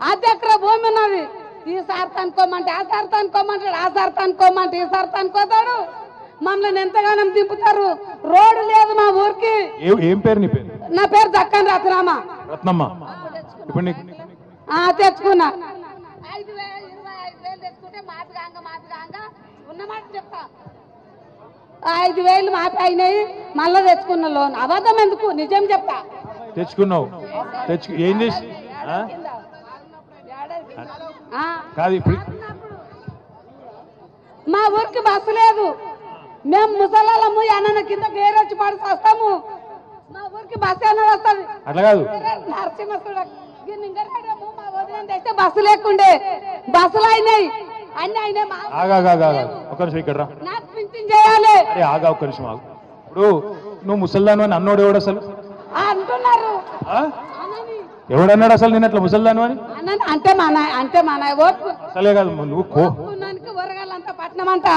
అర్ధెకర భూమి ఉన్నది. ఈసారి తనుకోమంటే ఆ సారి తనుకోమంటాడు, ఆ సారి తనుకోమంటే ఈసారి తనుకోతాడు. మమ్మల్ని ఎంతగానో దింపుతారు. రోడ్డు లేదు మా ఊరికి. ఏం పేరు నీ పేరు? నా పేరు దక్కన్ రత్నమ్మ. రత్నమ్మ. ఇప్పుడు తెచ్చుకున్నా 5,000 తెచ్చుకుంటే మాదిగాంగా ఉన్నమాట చెప్తా. 5,000 మాపి అయినాయి, మళ్ళా తెచ్చుకున్న లోన్. అబద్ధం ఎందుకు, నిజం చెప్తా. తెచ్చుకున్నావు. ఏం చేసి కాదు ఇప్పుడు మా ఊరికి బస్సు లేదు. మేము ముసలాళ్ళము ఎన్న కింద గేరొచ్చి పడి వస్తాము. మా ఊరికి బస్సు అన్నది వస్తుంది. అట్లా కాదు నరసింహ మా వదిన తెస్తే బస్సు లేకుండే, బస్సులు అయినాయి, అన్ని అయినాయి. ఒక నిమిషం ఇక్కడ నాకు పింఛన్ చేయాలి. ఆగా ఒక్క నిమిషం ఆగు. ఇప్పుడు నువ్వు ముసల్దాను అని అన్నోడు ఎవడు అసలు అంటున్నారు? ఎవడన్నాడు అసలు నేను అట్లా ముసల్దాను అని? అంటే మన ఓటు అసలే కాదు నువ్వు ఊరగాళ్ళంతా పట్నం అంట